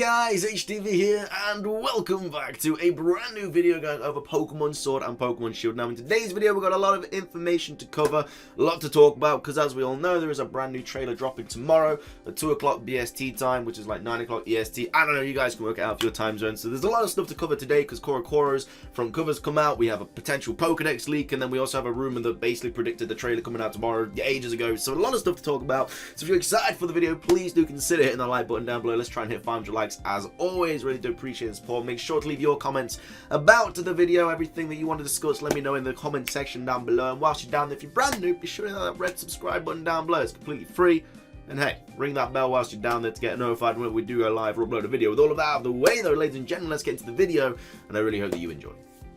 guys, HDvee here, and welcome back to a brand new video going over Pokemon Sword and Pokemon Shield. Now in today's video we've got a lot of information to cover, a lot to talk about, because as we all know there is a brand new trailer dropping tomorrow at 2 o'clock BST time, which is like 9 o'clock EST. I don't know, you guys can work it out for your time zone. So there's a lot of stuff to cover today because Corocoro's front covers come out, we have a potential Pokedex leak, and then we also have a rumor that basically predicted the trailer coming out tomorrow ages ago. So a lot of stuff to talk about. So if you're excited for the video, please do consider hitting the like button down below. Let's try and hit 500 likes. As always, really do appreciate the support. Make sure to leave your comments about the video, everything that you want to discuss. Let me know in the comment section down below. And whilst you're down there, if you're brand new, be sure to hit that red subscribe button down below. It's completely free. And hey, ring that bell whilst you're down there to get notified when we do go live or upload a video. With all of that out of the way though, ladies and gentlemen, let's get into the video, and I really hope that you enjoy.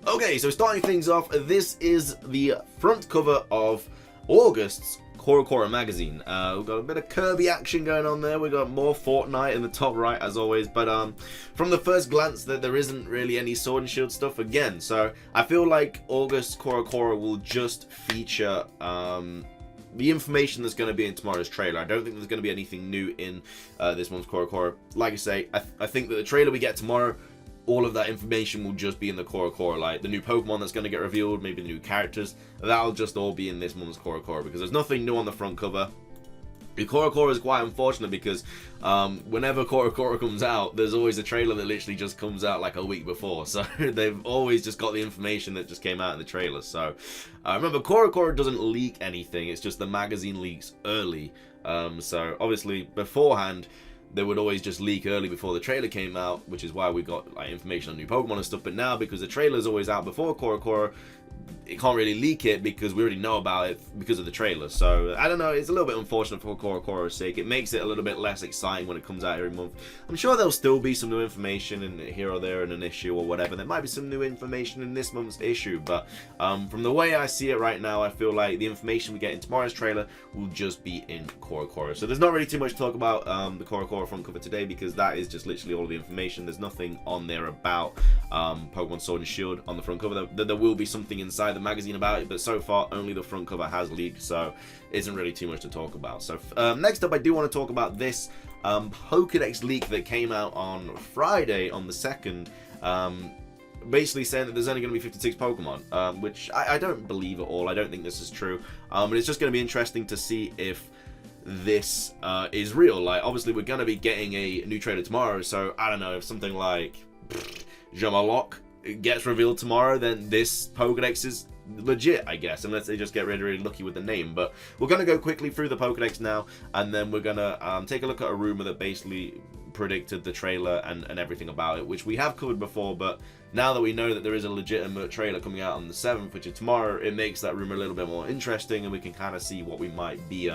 Okay, so starting things off, this is the front cover of August's Corocoro magazine. We've got a bit of Kirby action going on there. We've got more Fortnite in the top right as always, but from the first glance there isn't really any Sword and Shield stuff again. So I feel like August Corocoro will just feature the information that's going to be in tomorrow's trailer. I don't think there's going to be anything new in this month's Corocoro. Like I say, I think that the trailer we get tomorrow, all of that information will just be in the Corocoro, like the new Pokemon that's going to get revealed, maybe the new characters, that'll just all be in this month's Corocoro, because there's nothing new on the front cover. The Corocoro is quite unfortunate because whenever Corocoro comes out, there's always a trailer that literally just comes out like a week before, so they've always just got the information that just came out in the trailer. So remember, Corocoro doesn't leak anything, it's just the magazine leaks early, so obviously beforehand they would always just leak early before the trailer came out, which is why we got like information on new Pokemon and stuff. But now, because the trailer's always out before Corocoro, it can't really leak it because we already know about it because of the trailer. So I don't know, it's a little bit unfortunate for Corocoro's sake. It makes it a little bit less exciting when it comes out every month. I'm sure there'll still be some new information in here or there in an issue or whatever. There might be some new information in this month's issue, but from the way I see it right now, I feel like the information we get in tomorrow's trailer will just be in Corocoro. So there's not really too much to talk about the Corocoro front cover today, because that is just literally all of the information. There's nothing on there about Pokemon Sword and Shield on the front cover. There will be something inside the magazine about it, but so far only the front cover has leaked, so isn't really too much to talk about. So next up, I do want to talk about this Pokedex leak that came out on Friday on the 2nd, basically saying that there's only going to be 56 Pokemon, which I don't believe at all. I don't think this is true, and it's just going to be interesting to see if this is real. Like, obviously we're going to be getting a new trailer tomorrow, so I don't know, if something like Jamalok gets revealed tomorrow, then this Pokedex is legit, I guess, unless they just get really, really lucky with the name. But we're going to go quickly through the Pokedex now, and then we're going to take a look at a rumor that basically predicted the trailer and everything about it, which we have covered before, but now that we know that there is a legitimate trailer coming out on the 7th, which is tomorrow, it makes that rumor a little bit more interesting, and we can kind of see what we might be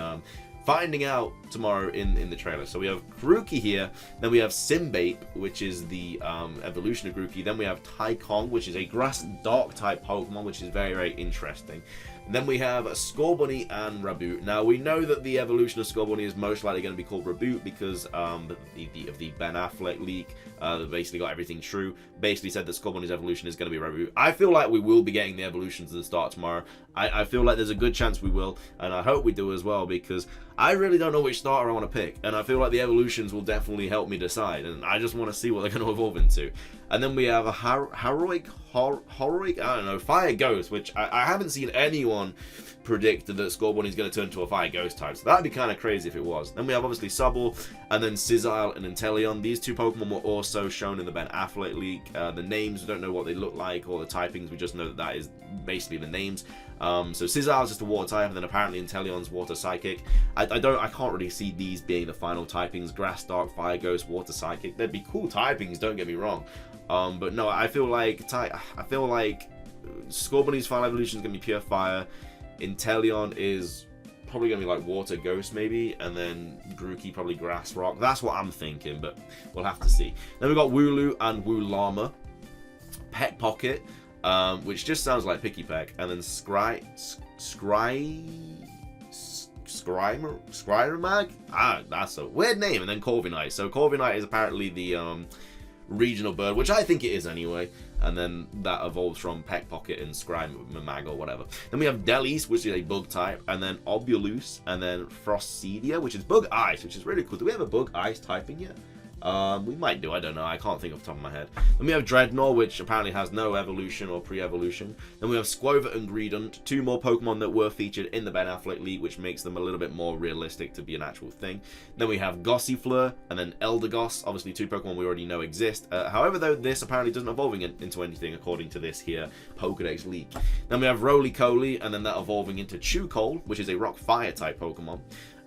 finding out tomorrow in the trailer. So we have Grookey here, then we have Simbape, which is the evolution of Grookey, then we have Tycong, which is a grass dark type Pokemon, which is very, very interesting. And then we have Scorbunny and Raboot. Now we know that the evolution of Scorbunny is most likely going to be called Raboot because of the Ben Affleck leak that basically got everything true. Basically said that Scorbunny's evolution is going to be Raboot. I feel like we will be getting the evolutions at the start tomorrow. I feel like there's a good chance we will, and I hope we do as well, because I really don't know which starter I want to pick, and I feel like the evolutions will definitely help me decide, and I just want to see what they're going to evolve into. And then we have a Heroic, I don't know, Fire Ghost, which I haven't seen anyone predict that Scorbunny is going to turn into a Fire Ghost type, so that'd be kind of crazy if it was. Then we have obviously Sobble, and then Sisile and Inteleon. These two Pokemon were also shown in the Ben Affleck leak. The names, we don't know what they look like, or the typings, we just know that that is basically the names. So Sisile is just a water type, and then apparently Inteleon's water psychic. I can't really see these being the final typings. Grass, Dark, Fire Ghost, Water Psychic. They'd be cool typings, don't get me wrong. But no, I feel like Scorbunny's final evolution is gonna be pure fire. Inteleon is probably gonna be like Water Ghost maybe, and then Grookey probably Grass Rock. That's what I'm thinking, but we'll have to see. Then we've got Wooloo and Woolama, Peck Pocket, which just sounds like Picky Peck, and then Scrymag? That's a weird name, and then Corviknight. So Corviknight is apparently the regional bird, which I think it is anyway, and then that evolves from Peck Pocket and Scrymag or whatever. Then we have Delis, which is a bug type, and then Obulus, and then Frostsedia, which is bug ice, which is really cool. Do we have a bug ice typing yet? We might do, I don't know, I can't think off the top of my head. Then we have Dreadnought, which apparently has no evolution or pre-evolution. Then we have Squover and Greedent, 2 more Pokemon that were featured in the Ben Affleck League, which makes them a little bit more realistic to be an actual thing. Then we have Gossifleur, and then Eldegoss, obviously 2 Pokemon we already know exist. However, though, this apparently doesn't evolving into anything according to this here Pokedex leak. Then we have Roly-Coly, and then that evolving into Chewcole, which is a Rock-Fire type Pokemon.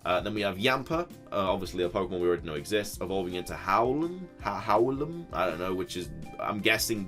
Then we have Yamper, obviously a Pokemon we already know exists, evolving into Howlum, I don't know, which is, I'm guessing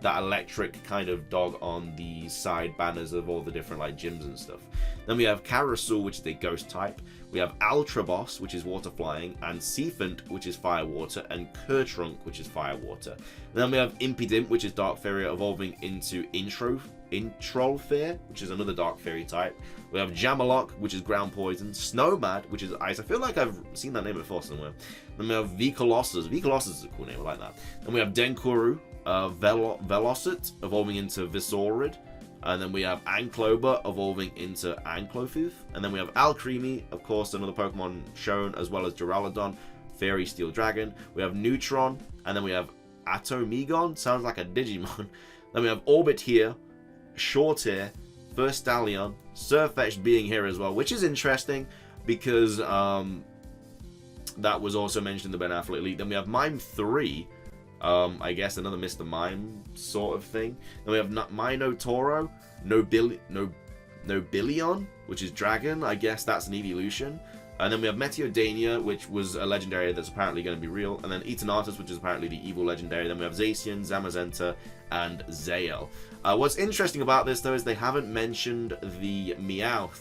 that electric kind of dog on the side banners of all the different like gyms and stuff. Then we have Carousel, which is a ghost type. We have Ultraboss, which is water flying, and Seafant, which is fire water, and Kertrunk, which is fire water. Then we have Impidimp, which is Dark Fairy, evolving into Introlfear, which is another Dark Fairy type. We have Jamalock, which is ground poison, Snowmad, which is ice. I feel like I've seen that name before somewhere. Then we have V-Colossus. V-Colossus is a cool name, I like that. Then we have Denkuru, Velocit, evolving into Visaurid. And then we have Ankloba evolving into Anklofuth. And then we have Alcremie, of course, another Pokemon shown, as well as Duraludon, Fairy Steel Dragon. We have Neutron, and then we have Atomegon, sounds like a Digimon. Then we have Orbit here, Shortear, First Stallion, Surfetch'd being here as well, which is interesting because that was also mentioned in the Ben Affleck League. Then we have Mime 3, I guess another Mr. Mime sort of thing. Then we have Minotauro, Nobilion, which is Dragon. I guess that's an evolution. And then we have Meteodania, which was a legendary that's apparently going to be real. And then Eternatus, which is apparently the evil legendary. Then we have Zacian, Zamazenta, and Zael. What's interesting about this, though, is they haven't mentioned the Meowth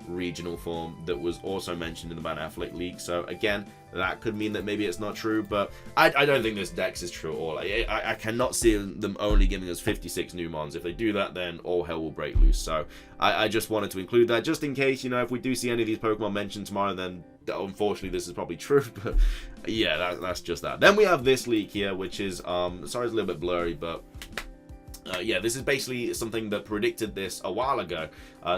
regional form that was also mentioned in the Ben Affleck League. So again, that could mean that maybe it's not true, but I don't think this dex is true at all. I cannot see them only giving us 56 new mons. If they do that, then all hell will break loose. So I just wanted to include that just in case, you know, if we do see any of these Pokemon mentioned tomorrow, then unfortunately this is probably true. But yeah, that's just that. Then we have this leak here, which is sorry it's a little bit blurry, but yeah, this is basically something that predicted this a while ago.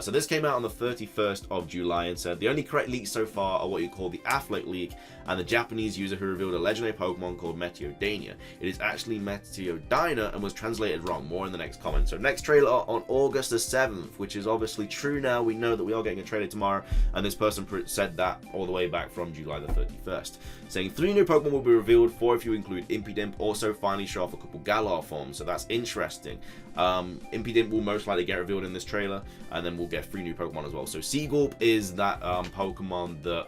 So this came out on the 31st of July and said the only correct leaks so far are what you call the Affleck leak and the Japanese user who revealed a legendary Pokemon called Meteodania. It is actually Meteodina and was translated wrong. More in the next comment. So next trailer on August the 7th, which is obviously true now. We know that we are getting a trailer tomorrow, and this person said that all the way back from July the 31st, saying 3 new Pokemon will be revealed, 4 if you include Impidimp. Also finally show off a couple Galar forms, so that's interesting. Impidimp will most likely get revealed in this trailer, and then we'll get 3 new Pokemon as well. So Seagulp is that Pokemon that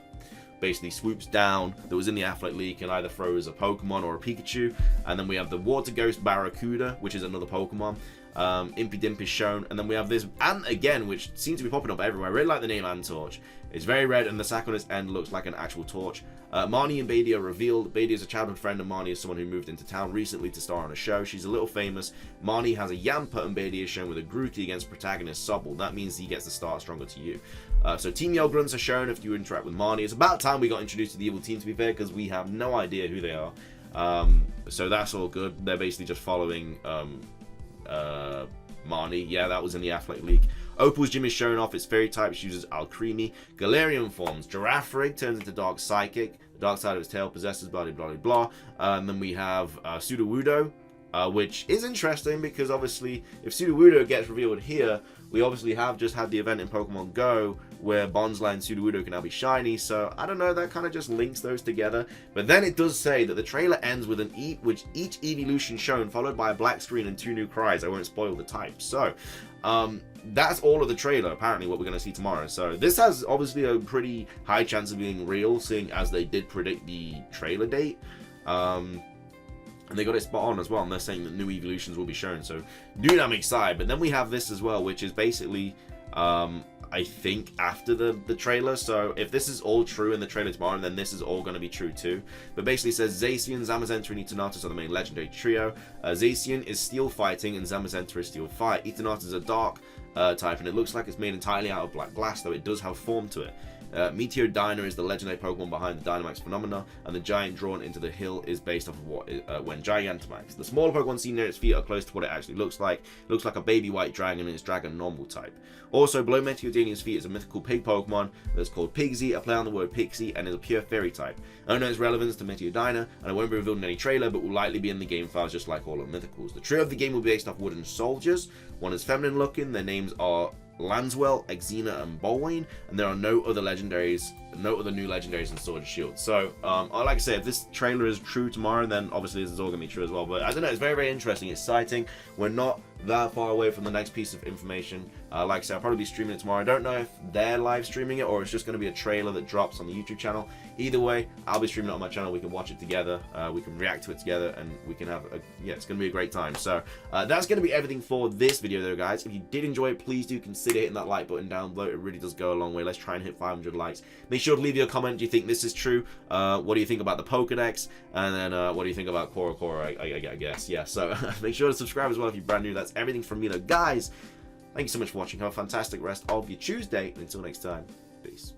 basically swoops down, that was in the Affleck leak, and either throws a Pokemon or a Pikachu. And then we have the Water Ghost Barracuda, which is another Pokemon. Impidimp is shown, and then we have this Ant again, which seems to be popping up everywhere. I really like the name Antorch. It's very red, and the sack on its end looks like an actual torch. Marnie and Beatty are revealed. Beatty is a childhood friend, and Marnie is someone who moved into town recently to star on a show. She's a little famous. Marnie has a Yamper, and Beatty is shown with a Grookey against protagonist Sobble. That means he gets the start stronger to you. So Team Yellgrunts are shown if you interact with Marnie. It's about time we got introduced to the evil team, to be fair, because we have no idea who they are. So that's all good. They're basically just following Marnie. Yeah, that was in the Affleck leak. Opal's gym is shown off. Its fairy types uses Alcremie. Galarian forms. Girafarig turns into Dark Psychic. The dark side of its tail possesses blah blah blah blah. And then we have Sudowoodo, which is interesting because obviously if Sudowoodo gets revealed here, we obviously have just had the event in Pokemon Go where Bonsly and Sudowoodo can now be shiny. So I don't know, that kind of just links those together. But then it does say that the trailer ends with each evolution shown followed by a black screen and 2 new cries. I won't spoil the type. So that's all of the trailer, apparently, what we're going to see tomorrow. So this has obviously a pretty high chance of being real, seeing as they did predict the trailer date. And they got it spot on as well, and they're saying that new evolutions will be shown. So Dynamax side, but then we have this as well, which is basically I think after the trailer. So if this is all true in the trailer tomorrow, then this is all going to be true too. But basically it says Zacian, Zamazenta, and Eternatus are the main legendary trio. Zacian is steel fighting and Zamazenta is steel fight. Eternatus is a dark type, and it looks like it's made entirely out of black glass, though it does have form to it. Meteor Dyna is the legendary Pokemon behind the Dynamax phenomena, and the giant drawn into the hill is based off of what when Gigantamax. The smaller Pokemon seen near its feet are close to what it actually looks like. It looks like a baby white dragon and it's dragon normal type. Also, below Meteor Dyna's feet is a mythical pig Pokemon that's called Pigsy, a play on the word pixie, and is a pure fairy type. I don't know its relevance to Meteor Dyna, and it won't be revealed in any trailer, but will likely be in the game files just like all of Mythicals. The trio of the game will be based off wooden soldiers. One is feminine looking, their names are Lanswell, Exena, and Bolwayne, and there are no other new legendaries in Sword and Shield. So, like I said, if this trailer is true tomorrow, then obviously this is all gonna be true as well. But I don't know, it's very, very interesting, exciting. We're not that far away from the next piece of information. Like I said, I'll probably be streaming it tomorrow. I don't know if they're live streaming it or it's just going to be a trailer that drops on the YouTube channel. Either way, I'll be streaming it on my channel. We can watch it together, we can react to it together, and we can have it's going to be a great time. So that's going to be everything for this video though, guys. If you did enjoy it, please do consider hitting that like button down below. It really does go a long way. Let's try and hit 500 likes. Make sure to leave your comment. Do you think this is true? What do you think about the Pokedex? And then what do you think about Corocoro, I guess. Yeah, so make sure to subscribe as well if you're brand new. That's everything from me though, guys. Thank you so much for watching. Have a fantastic rest of your Tuesday. And until next time, peace.